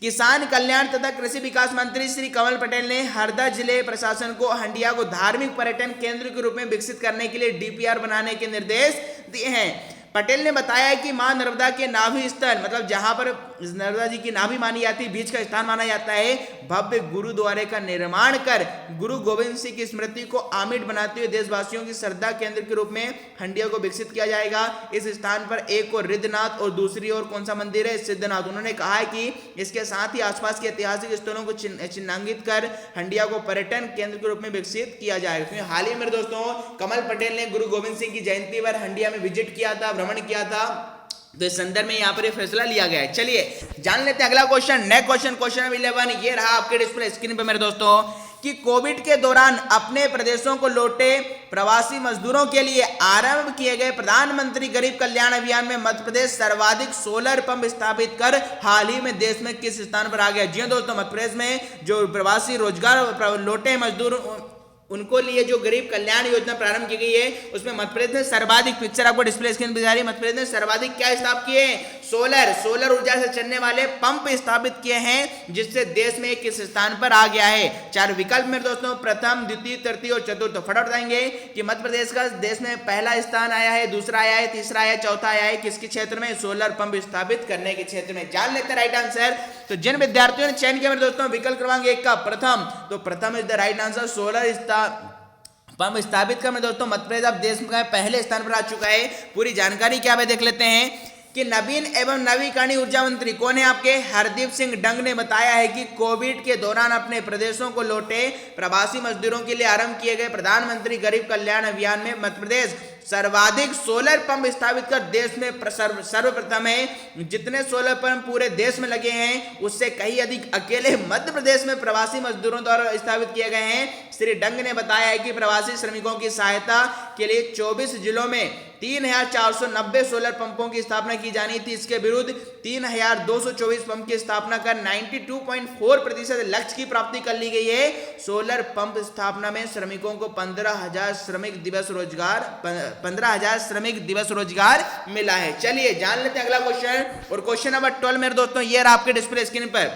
किसान कल्याण तथा कृषि विकास मंत्री श्री कमल पटेल ने हरदा जिले प्रशासन को हंडिया को धार्मिक पर्यटन केंद्र के रूप में विकसित करने के लिए डीपीआर बनाने के निर्देश दिए हैं। पटेल ने बताया कि मां नर्मदा के नाभि स्थल, मतलब जहां पर नर्मदा जी की नाभि मानी जाती है, बीच का स्थान माना जाता है। भव्य गुरुद्वारे का निर्माण कर गुरु गोविंद सिंह की स्मृति को अमिट बनाते हुए देशवासियों की श्रद्धा केंद्र के रूप में हंडिया को विकसित किया जाएगा। इस स्थान पर एक और रिद्धनाथ और दूसरी ओर कौन सा मंदिर है? सिद्धनाथ। उन्होंने कहा है कि इसके साथ ही आसपास के ऐतिहासिक स्थलों को चिन्हांकित कर हंडिया को पर्यटन केंद्र के रूप में विकसित किया जाएगा। क्योंकि हाल ही में दोस्तों कमल पटेल ने गुरु गोविंद सिंह की जयंती पर हंडिया में विजिट किया था, भ्रमण किया था, तो इस संदर्भ में यहाँ पर यह फैसला लिया गया है। चलिए जान लेते हैं अगला question. Next question, question number 11 ये रहा आपके डिस्प्ले स्क्रीन पर मेरे दोस्तों कि कोविड के दौरान अपने प्रदेशों को लौटे प्रवासी मजदूरों के लिए आरंभ किए गए प्रधानमंत्री गरीब कल्याण अभियान में मध्य प्रदेश सर्वाधिक सोलर पंप स्थापित कर हाल ही में देश में किस स्थान पर आ गया? जी दोस्तों, मध्य प्रदेश में जो प्रवासी रोजगार लौटे मजदूर उनको लिए जो गरीब कल्याण योजना प्रारंभ की गई है उसमें मध्य प्रदेश ने सर्वाधिक, पिक्चर आपको डिस्प्ले स्क्रीन पर दिखा रही है, मध्य प्रदेश ने सर्वाधिक क्या स्थापित किए? सोलर ऊर्जा से चलने वाले पंप स्थापित किए हैं, जिससे देश में किस स्थान पर आ गया है? 4 विकल्प में दोस्तों, प्रथम, द्वितीय, तृतीय और चतुर्थ। फटाफट बताएंगे कि मध्य प्रदेश का देश में पहला स्थान आया है, दूसरा आया है, तीसरा आया है, चौथा आया है किसके क्षेत्र में? सोलर पंप स्थापित करने के क्षेत्र में। जान लेते हैं राइट आंसर। तो जिन विद्यार्थियों ने चयन किया मेरे दोस्तों विकल्प क्रमांक 1 का प्रथम, तो प्रथम is the right answer. Solar pump स्थापित कर में दोस्तों मध्य प्रदेश अब देश में पहले स्थान पर आ चुका है। पूरी जानकारी क्या है देख लेते हैं कि नवीन एवं नवीकरणीय ऊर्जा मंत्री कौन है आपके? हरदीप सिंह डंग ने बताया है कि कोविड के दौरान अपने प्रदेशों को लौटे प्रवासी मजदूरों के लिए आरंभ किए गए प्रधानमंत्री गरीब कल्याण अभियान में मध्य प्रदेश सर्वाधिक सोलर पंप स्थापित कर देश में सर्वप्रथम है। जितने सोलर पंप पूरे देश में लगे हैं उससे कहीं अधिक अकेले मध्य प्रदेश में प्रवासी मजदूरों द्वारा स्थापित किए गए हैं। श्री डंग ने बताया है कि प्रवासी श्रमिकों की सहायता के लिए 24 जिलों में 3490 सोलर पंपों की स्थापना की जानी थी। इसके विरुद्ध 3224 पंप की स्थापना कर 92.4% लक्ष्य की प्राप्ति कर ली गई है। सोलर पंप स्थापना में श्रमिकों को 15,000 श्रमिक दिवस रोजगार मिला है। चलिए जान लेते हैं अगला क्वेश्चन, और क्वेश्चन नंबर 12 मेरे दोस्तों ये रहा आपके डिस्प्ले स्क्रीन पर,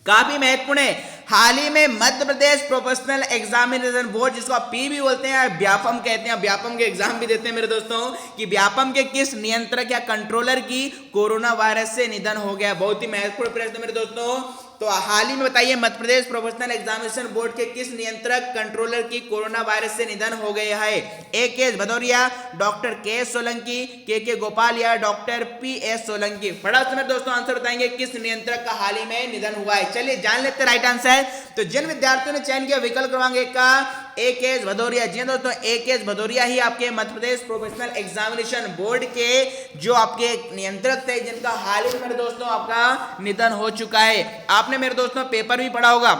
काफी महत्वपूर्ण है। हाल ही में Madhya Pradesh professional examination board, जिसको आप पी भी बोलते हैं, व्यापम कहते हैं, व्यापम के एग्जाम भी देते हैं मेरे दोस्तों, कि व्यापम के किस नियंत्रक या कंट्रोलर की कोरोना वायरस से निधन हो गया? बहुत ही महत्वपूर्ण प्रश्न मेरे दोस्तों। तो हाल ही में बताइए Madhya Pradesh professional examination board के किस नियंत्रक कंट्रोलर की कोरोना वायरस से निधन हो गया है? ए के भदौरिया, डॉक्टर के सोलंकी, के गोपाल या डॉक्टर पी.एस. सोलंकी। फटाफट से दोस्तों आंसर बताएंगे किस नियंत्रक का हाल ही में निधन हुआ है। चलिए जान लेते हैं राइट आंसर। तो जिन विद्यार्थियों ने चयन किया विकल्प क्रमांक 1 का ए के भदौरिया, जी दोस्तों ए के भदौरिया ही आपके Madhya Pradesh professional examination board के जो आपके नियंत्रक थे, जिनका हाल ही में मेरे दोस्तों आपका निधन हो चुका है। आपने मेरे दोस्तों पेपर भी पढ़ा होगा,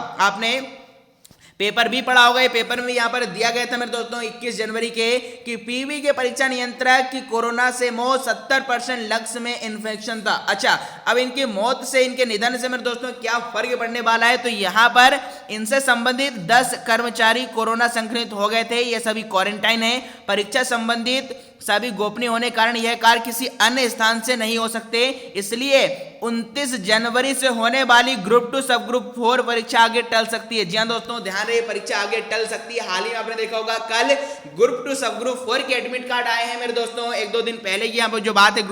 ये पेपर में यहाँ पर दिया गया था मेरे दोस्तों 21 जनवरी के कि पीवी के परीक्षा नियंत्रक की कोरोना से मौत 70% लक्ष्य में इन्फेक्शन था। अच्छा, अब इनकी मौत से, इनके निधन से मेरे दोस्तों क्या फर्क पड़ने वाला है? तो यहाँ पर इनसे संबंधित 10 कर्मचारी कोरोना संक्रमित हो गए थे, ये सभी क्वारंटाइन है। परीक्षा संबंधित सभी गोपनीय होने कारण यह कार्य किसी अन्य स्थान से नहीं हो सकते, इसलिए 29 जनवरी से होने वाली ग्रुप 2 सब ग्रुप 4 परीक्षा आगे टल सकती है। जी हाँ दोस्तों, ध्यान रहे, परीक्षा आगे टल सकती है। हाल ही में आपने देखा होगा कल ग्रुप 2 सब ग्रुप 4 के एडमिट कार्ड आए हैं मेरे दोस्तों, 1-2 दिन पहले की यहाँ पर जो बात है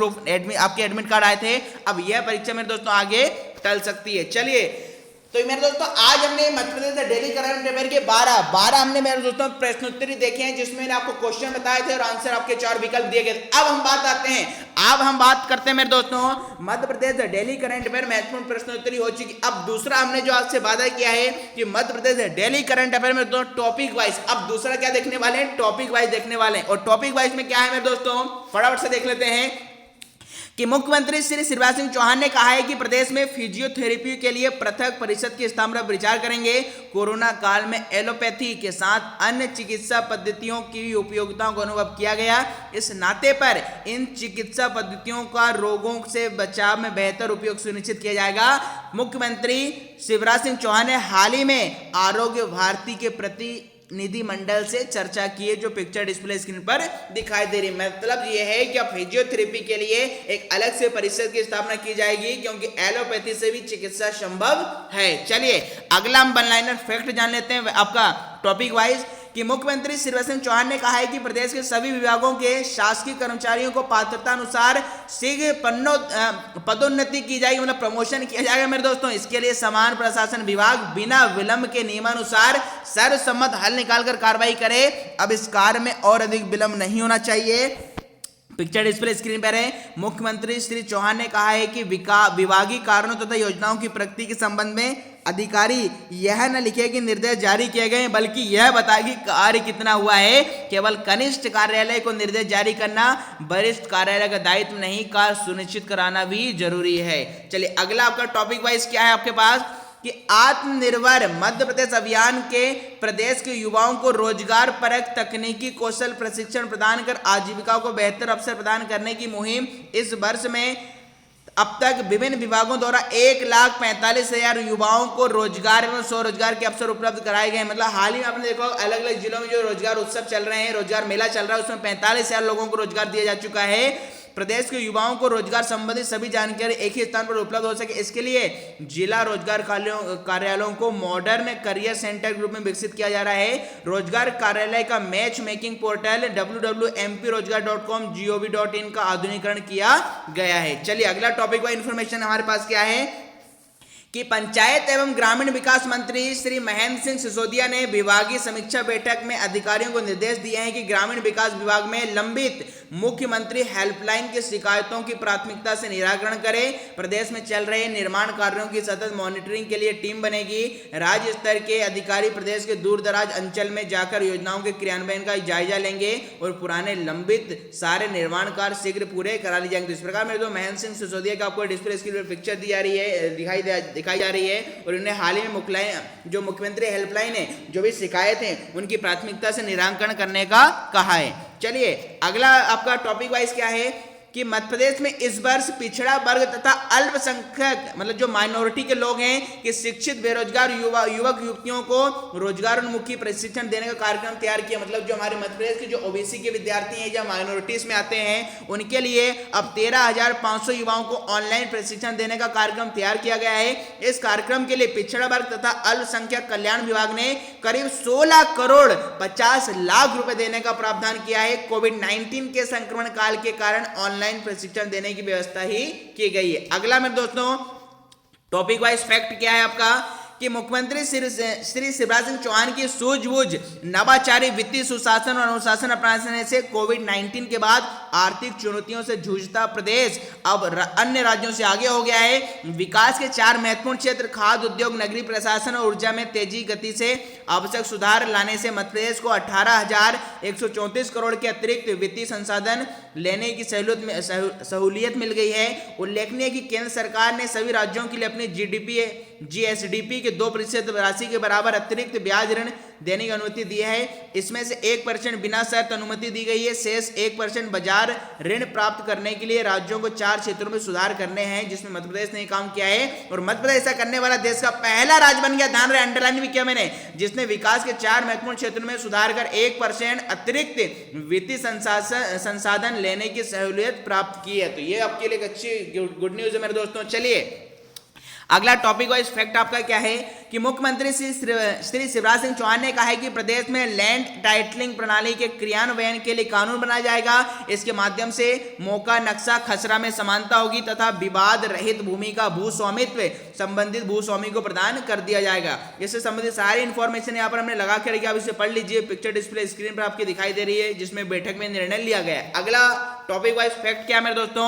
आपके एडमिट कार्ड आए थे, अब यह परीक्षा मेरे दोस्तों आगे टल सकती है। चलिए तो मेरे दोस्तों आज हमने मध्य प्रदेश डेली करंट अफेयर के 12 हमने मेरे दोस्तों प्रश्नोत्तरी देखे हैं, जिसमें मैंने आपको क्वेश्चन बताए थे और आंसर आपके 4 विकल्प दिए गए। अब हम बात करते हैं मेरे दोस्तों मध्य प्रदेश डेली करंट अफेयर महत्वपूर्ण प्रश्नोत्तरी हो चुकी। अब दूसरा हमने जो आपसे वादा किया है कि मध्य प्रदेश डेली करंट अफेयर में दोस्तों टॉपिक वाइज, अब दूसरा क्या देखने वाले हैं? टॉपिक वाइज देखने वाले हैं। और टॉपिक वाइज में क्या है मेरे दोस्तों, फटाफट से देख लेते हैं कि मुख्यमंत्री श्री शिवराज सिंह चौहान ने कहा है कि प्रदेश में फिजियोथेरेपी के लिए पृथक परिषद की स्थापना पर विचार करेंगे। कोरोना काल में एलोपैथी के साथ अन्य चिकित्सा पद्धतियों की उपयोगिताओं को अनुभव किया गया, इस नाते पर इन चिकित्सा पद्धतियों का रोगों से बचाव में बेहतर उपयोग सुनिश्चित किया जाएगा। मुख्यमंत्री शिवराज सिंह चौहान ने हाल ही में आरोग्य भारती के प्रतिनिधि मंडल से चर्चा की है, जो पिक्चर डिस्प्ले स्क्रीन पर दिखाई दे रही है। मतलब ये है कि अब फिजियोथेरेपी के लिए एक अलग से परिषद की स्थापना की जाएगी, क्योंकि एलोपैथी से भी चिकित्सा संभव है। चलिए अगला हम वन लाइनर फैक्ट जान लेते हैं आपका टॉपिक वाइज कि मुख्यमंत्री शिवराज सिंह चौहान ने कहा है कि प्रदेश के सभी विभागों के शासकीय कर्मचारियों को पात्रता अनुसार शीघ्र पदोन्नति की जाएगी, मतलब प्रमोशन किया जाएगा मेरे दोस्तों। इसके लिए समान प्रशासन विभाग बिना विलंब के नियमानुसार सर्वसम्मत हल निकालकर कार्रवाई करे। अब इस कार्य में और अधिक विलंब नहीं होना चाहिए। पिक्चर डिस्प्ले स्क्रीन पर है। मुख्यमंत्री श्री चौहान ने कहा है कि विभागीय कारणों तथा योजनाओं की प्रगति के संबंध में अधिकारी यह न लिखे कि निर्देश जारी किए गए, बल्कि यह बताए कि कार्य कितना हुआ है। केवल कनिष्ठ कार्यालय को निर्देश जारी करना वरिष्ठ कार्यालय का दायित्व नहीं, कार्य सुनिश्चित कराना भी जरूरी है। चलिए अगला आपका टॉपिक वाइज क्या है आपके पास कि आत्मनिर्भर मध्य प्रदेश अभियान के प्रदेश के युवाओं को रोजगार परक तकनीकी कौशल प्रशिक्षण प्रदान कर आजीविका को बेहतर अवसर प्रदान करने की मुहिम इस वर्ष में अब तक विभिन्न विभागों द्वारा 1,45,000 युवाओं को रोजगार एवं स्वरोजगार के अवसर उपलब्ध कराए गए। मतलब हाल ही में आपने देखा अलग अलग जिलों में जो रोजगार उत्सव चल रहे हैं, रोजगार मेला चल रहा है, उसमें 45,000 लोगों को रोजगार दिया जा चुका है। प्रदेश के युवाओं को रोजगार संबंधित सभी जानकारी एक ही स्थान पर उपलब्ध हो सके, इसके लिए जिला रोजगार कार्यालयों को मॉडर्न करियर सेंटर के रूप में विकसित किया जा रहा है। रोजगार कार्यालय का match making portal www.mprojgar.com gov.in का आधुनिकीकरण किया गया है। चलिए अगला टॉपिक व इंफॉर्मेशन हमारे पास क्या है कि पंचायत एवं ग्रामीण विकास मंत्री श्री महेंद्र सिंह सिसोदिया ने विभागीय समीक्षा बैठक में अधिकारियों को निर्देश दिए हैं कि ग्रामीण विकास विभाग में लंबित मुख्यमंत्री हेल्पलाइन की शिकायतों की प्राथमिकता से निराकरण करें। प्रदेश में चल रहे निर्माण कार्यों की सतत मॉनिटरिंग के लिए टीम बनेगी। राज्य स्तर के अधिकारी प्रदेश के दूर दराज अंचल में जाकर योजनाओं के क्रियान्वयन का जायजा लेंगे और पुराने लंबित सारे निर्माण कार्य शीघ्र पूरे करा लिए जाएंगे। तो इस प्रकार मेरे तो महेंद्र सिंह सिसोदिया का आपको डिस्प्ले स्क्रीन पर पिक्चर दी जा रही है, दिखाई जा रही है और इन्होंने हाल ही में जो मुख्यमंत्री हेल्पलाइन है जो भी शिकायत है उनकी प्राथमिकता से निराकरण करने का कहा है। चलिए अगला आपका टॉपिक वाइज क्या है कि मध्य प्रदेश में इस वर्ष पिछड़ा वर्ग तथा अल्पसंख्यक मतलब जो माइनॉरिटी के लोग हैं कि शिक्षित बेरोजगार युवक युवतियों को रोजगार उन्मुखी प्रशिक्षण देने का कार्यक्रम तैयार किया। मतलब जो हमारे मध्य प्रदेश के जो ओबीसी के विद्यार्थी हैं या माइनॉरिटीज में आते हैं उनके लिए अब 13,500 युवाओं को ऑनलाइन प्रशिक्षण देने का कार्यक्रम तैयार किया गया है। इस कार्यक्रम के लिए पिछड़ा वर्ग तथा अल्पसंख्यक कल्याण विभाग ने करीब 16 करोड़ 50 लाख रुपए देने का प्रावधान किया है। कोविड-19 के संक्रमण काल के कारण ऑनलाइन प्रशिक्षण देने की व्यवस्था ही की गई है। अगला मेरे दोस्तों टॉपिक वाइज फैक्ट क्या है आपका कि मुख्यमंत्री श्री शिवराज सिंह चौहान की सूझबूझ नवाचारी वित्तीय सुशासन और अनुशासन अपनाने से कोविड-19 के बाद आर्थिक चुनौतियों से जूझता प्रदेश अब अन्य राज्यों से आगे हो गया है। विकास के 4 महत्वपूर्ण क्षेत्र खाद्य उद्योग, नगरीय प्रशासन और ऊर्जा में तेजी गति से आवश्यक सुधार लाने से मध्य प्रदेश को 18,134 करोड़ के अतिरिक्त वित्तीय संसाधन लेने की सहूलियत मिल गई है। उल्लेखनीय कि केंद्र सरकार ने सभी राज्यों के लिए अपने GSDP के 2% राशि के बराबर अतिरिक्त ब्याज ऋण देने की अनुमति दी है। इसमें से 1% बिना शर्त अनुमति दी गई है। शेष 1% बाजार ऋण प्राप्त करने के लिए राज्यों को 4 क्षेत्रों में सुधार करने हैं, जिसमें मध्य प्रदेश ने काम किया है और मध्य प्रदेश ऐसा करने वाला देश का पहला राज्य बन गया। ध्यान रहे, अंडरलाइन भी किया मैंने, जिसने विकास के 4 महत्वपूर्ण क्षेत्रों में सुधार कर 1% अतिरिक्त वित्तीय संसाधन लेने की सहूलियत प्राप्त की है। तो ये आपके लिए एक अच्छी गुड न्यूज है मेरे दोस्तों। चलिए अगला टॉपिक वाइज फैक्ट आपका क्या है कि मुख्यमंत्री श्री शिवराज सिंह चौहान ने कहा है कि प्रदेश में लैंड टाइटलिंग प्रणाली के क्रियान्वयन के लिए कानून बनाया जाएगा। इसके माध्यम से मौका नक्शा खसरा में समानता होगी तथा विवाद रहित भूमि का भूस्वामित्व संबंधित भूस्वामी को प्रदान कर दिया जाएगा। इससे संबंधित सारी इंफॉर्मेशन यहाँ पर हमने लगा के रखी, आप इसे पढ़ लीजिए। पिक्चर डिस्प्ले स्क्रीन पर आपकी दिखाई दे रही है, जिसमें बैठक में निर्णय लिया गया है। अगला टॉपिक वाइज फैक्ट क्या है मेरे दोस्तों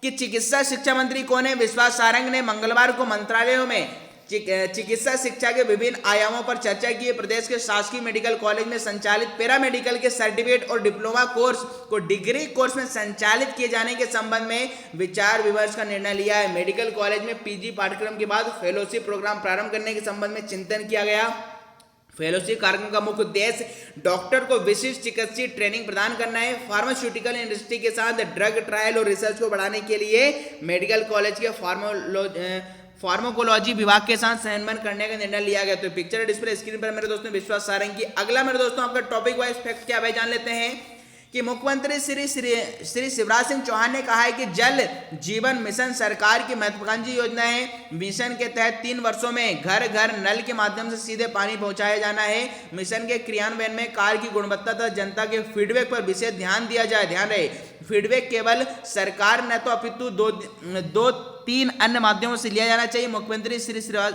कि चिकित्सा शिक्षा मंत्री कौन है? विश्वास सारंग ने मंगलवार को मंत्रालयों में चिकित्सा शिक्षा के विभिन्न आयामों पर चर्चा की। प्रदेश के शासकीय मेडिकल कॉलेज में संचालित पैरामेडिकल के सर्टिफिकेट और डिप्लोमा कोर्स को डिग्री कोर्स में संचालित किए जाने के संबंध में विचार विमर्श का निर्णय लिया है। मेडिकल कॉलेज में पीजी पाठ्यक्रम के बाद फेलोशिप प्रोग्राम प्रारंभ करने के संबंध में चिंतन किया गया। फेलोशिप कार्यक्रम का मुख्य उद्देश्य डॉक्टर को विशिष्ट चिकित्सीय ट्रेनिंग प्रदान करना है। फार्मास्यूटिकल इंडस्ट्री के साथ ड्रग ट्रायल और रिसर्च को बढ़ाने के लिए मेडिकल कॉलेज के फार्माकोलॉजी विभाग के साथ समन्वय करने का निर्णय लिया गया। तो पिक्चर डिस्प्ले स्क्रीन पर मेरे दोस्तों विश्वास सारंग की। अगला मेरे दोस्तों आपका टॉपिक वाइज फैक्ट क्या है जान लेते हैं कि मुख्यमंत्री श्री शिवराज सिंह चौहान ने कहा है कि जल जीवन मिशन सरकार की महत्वाकांक्षी योजना है। मिशन के तहत 3 वर्षों में घर घर नल के माध्यम से सीधे पानी पहुंचाया जाना है। मिशन के क्रियान्वयन में कार्य की गुणवत्ता तथा जनता के फीडबैक पर विशेष ध्यान दिया जाए। ध्यान रहे, फीडबैक केवल सरकार न तो अपितु 2-3 अन्य माध्यमों से लिया जाना चाहिए। मुख्यमंत्री श्री शिवराज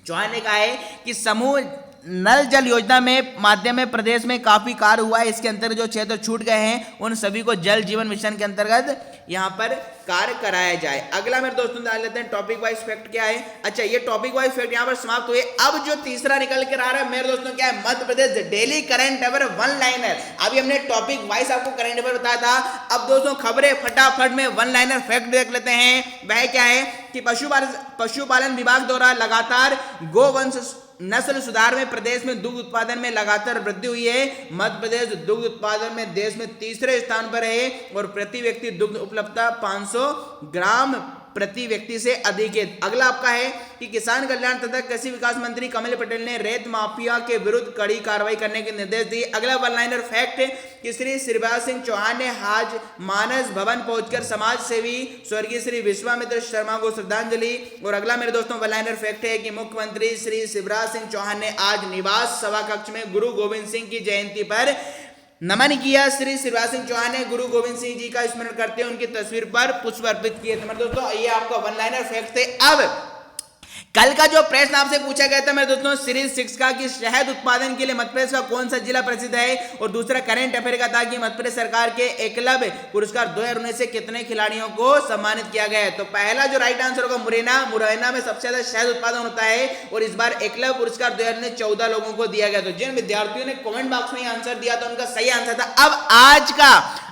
चौहान ने कहा है कि समूह नल जल योजना में माध्यम में प्रदेश में काफी कार्य हुआ है। इसके अंतर्गत जो क्षेत्र छूट गए हैं उन सभी को जल जीवन मिशन के अंतर्गत यहाँ पर कार्य कराया जाए। अगला मेरे दोस्तों जान लेते हैं टॉपिक वाइज फैक्ट क्या है। अच्छा, ये टॉपिक वाइज फैक्ट यहाँ पर समाप्त हुए। अब जो तीसरा निकल कर आ रहा है मेरे दोस्तों क्या है, Madhya Pradesh daily current affair one liner. अभी हमने टॉपिक वाइज आपको करंट अफेयर बताया था। अब दोस्तों खबरें फटाफट में वन लाइनर फैक्ट देख लेते हैं। वह क्या है कि पशुपालन विभाग द्वारा लगातार गोवंश नस्ल सुधार में प्रदेश में दुग्ध उत्पादन में लगातार वृद्धि हुई है। मध्य प्रदेश दुग्ध उत्पादन में देश में तीसरे स्थान पर है और प्रति व्यक्ति दुग्ध उपलब्धता 500 ग्राम प्रति व्यक्ति से अधिक है। अगला आपका है कि किसान कल्याण तथा कृषि विकास मंत्री कमल पटेल ने रेत माफिया के विरुद्ध कड़ी कार्रवाई करने के निर्देश दिए। अगला वन लाइनर फैक्ट कि श्री शिवराज सिंह चौहान ने आज मानस भवन पहुंचकर समाज सेवी स्वर्गीय श्री विश्वामित्र शर्मा को श्रद्धांजलि। और अगला मेरे दोस्तों वन लाइनर फैक्ट है कि मुख्यमंत्री श्री शिवराज सिंह चौहान ने आज निवास सभा कक्ष में गुरु गोविंद सिंह की जयंती पर नमन किया। श्री शिवराज सिंह चौहान ने गुरु गोविंद सिंह जी का स्मरण करते हुए उनकी तस्वीर पर पुष्प अर्पित किए। तो मेरे दोस्तों ये आपका वन लाइनर फैक्ट थे। अब कल का जो प्रश्न आपसे पूछा गया था मेरे दोस्तों सीरीज 6 का कि शहद उत्पादन के लिए मध्य प्रदेश का कौन सा जिला प्रसिद्ध है, और दूसरा करंट अफेयर का था कि मध्य प्रदेश सरकार के एकलव्य पुरस्कार 2019 से कितने खिलाड़ियों को सम्मानित किया गया है। तो पहला जो राइट आंसर होगा मुरैना में सबसे ज्यादा शहद उत्पादन होता है और इस बार एकलव्य पुरस्कार 2019 14 लोगों को दिया गया। तो जिन विद्यार्थियों ने कमेंट बॉक्स में आंसर दिया था उनका सही आंसर था। अब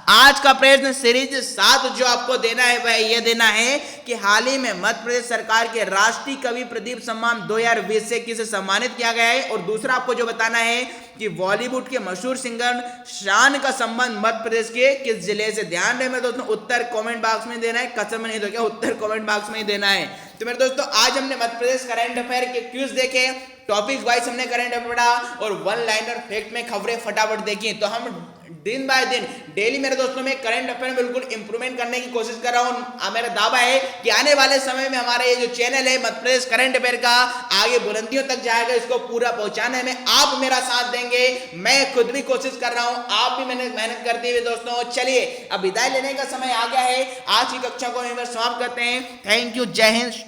आज का प्रश्न सीरीज 7 जो आपको देना है वह यह देना है कि हाल ही में मध्य प्रदेश सरकार के राष्ट्रीय कवि प्रदीप सम्मान 2020 से किसे सम्मानित किया गया है। और दूसरा आपको जो बताना है कि बॉलीवुड के मशहूर सिंगर शान का संबंध मध्य प्रदेश के किस जिले से। ध्यान रहे मेरे दोस्तों, उत्तर कमेंट बॉक्स में देना है, कसम नहीं तो क्या उत्तर कमेंट बॉक्स में ही देना है। तो मेरे दोस्तों आज हमने मध्य प्रदेश करंट अफेयर के क्विज देखे, टॉपिक वाइज हमने करंट अफेयर पढ़ा और वन लाइनर फैक्ट में खबरें फटाफट देखी। तो हम दिन बाय दिन डेली मेरे दोस्तों में करंट अफेयर में बिल्कुल इंप्रूवमेंट करने की कोशिश कर रहा हूं। मेरा दावा है कि आने वाले समय में हमारा ये जो चैनल है मध्य प्रदेश करंट अफेयर का आगे बुलंदियों तक जाएगा। इसको पूरा पहुंचाने में आप मेरा साथ देंगे, मैं खुद भी कोशिश कर रहा हूं, आप भी मेहनत करते हुए। दोस्तों चलिए अब विदाई लेने का समय आ गया है। आज की कक्षा को समाप्त करते हैं। थैंक यू, जय हिंद।